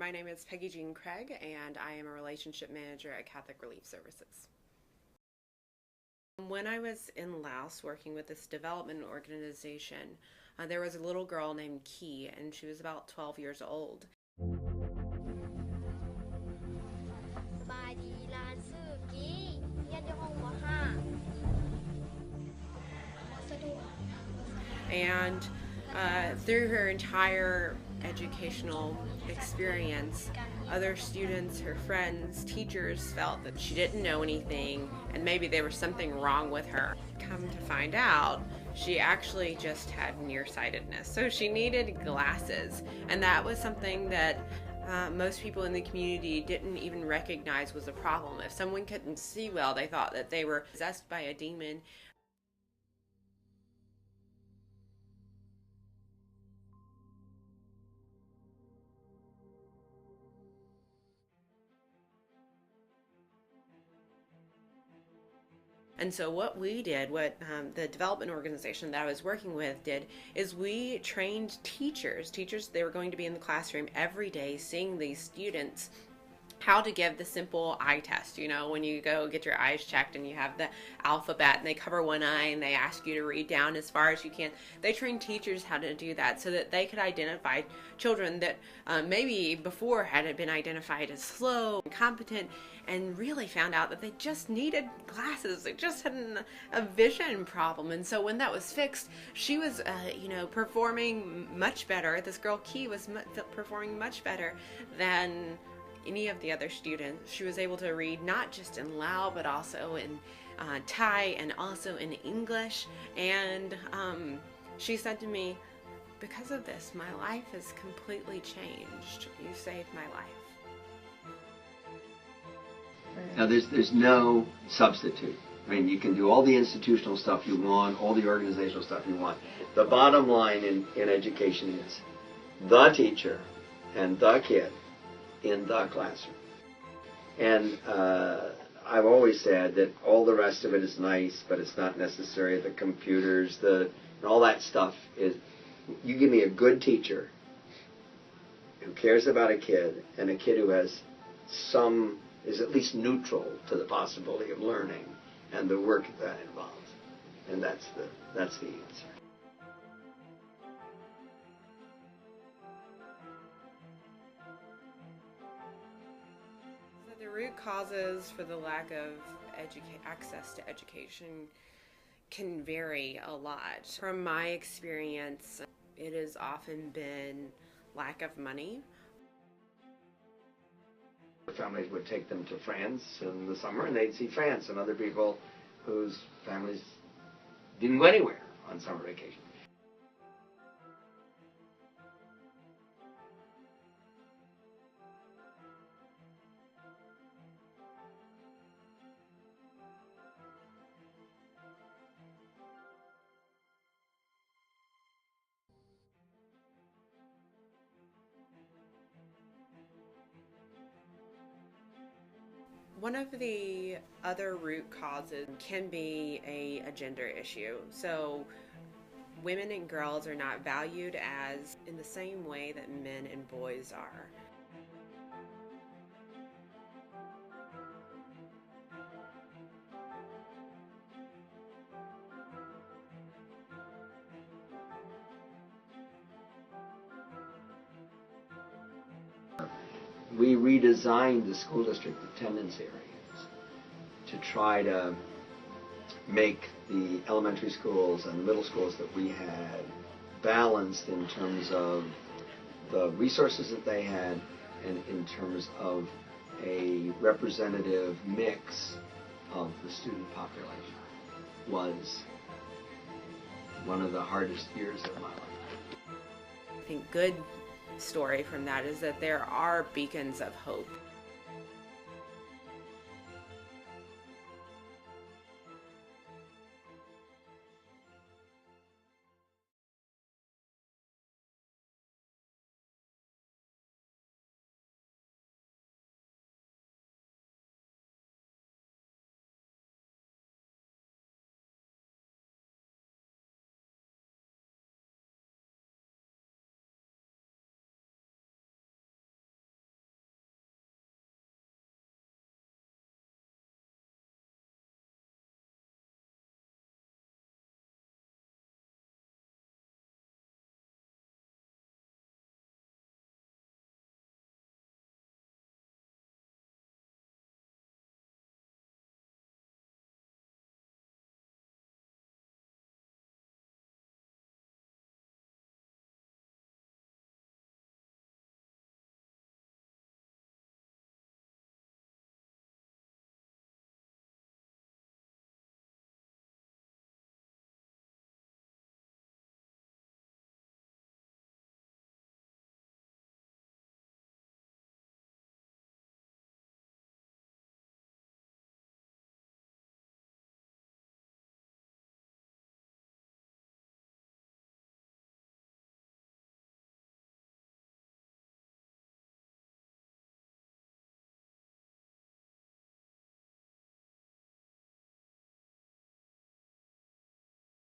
My name is Peggy Jean Craig, and I am a relationship manager at Catholic Relief Services. When I was in Laos working with this development organization, there was a little girl named Key, and she was about 12 years old. And through her entire educational experience, other students, her friends, teachers felt that she didn't know anything and maybe there was something wrong with her. Come to find out, she actually just had nearsightedness. So she needed glasses, and that was something that most people in the community didn't even recognize was a problem. If someone couldn't see well, they thought that they were possessed by a demon. And so what we did, what the development organization that I was working with did, is we trained teachers. They were going to be in the classroom every day seeing these students how to give the simple eye test. You know, when you go get your eyes checked and you have the alphabet and they cover one eye and they ask you to read down as far as you can. They trained teachers how to do that so that they could identify children that maybe before had been identified as slow, incompetent, and really found out that they just needed glasses. They just had a vision problem. And so when that was fixed, she was, performing much better. This girl Key was performing much better than any of the other students. She was able to read not just in Lao, but also in Thai and also in English. And she said to me, because of this, my life has completely changed. You saved my life. Now there's no substitute. I mean, you can do all the institutional stuff you want, all the organizational stuff you want. The bottom line in education is the teacher and the kid in the classroom. And I've always said that all the rest of it is nice, but it's not necessary. The computers, and all that stuff is, you give me a good teacher who cares about a kid, and a kid who is at least neutral to the possibility of learning and the work that involves. And that's the answer. The root causes for the lack of access to education can vary a lot. From my experience, it has often been lack of money. Families would take them to France in the summer and they'd see France and other people whose families didn't go anywhere on summer vacation. One of the other root causes can be a gender issue. So women and girls are not valued as in the same way that men and boys are. We redesigned the school district attendance areas to try to make the elementary schools and the middle schools that we had balanced in terms of the resources that they had and in terms of a representative mix of the student population. Was one of the hardest years of my life. I think good story from that is that there are beacons of hope.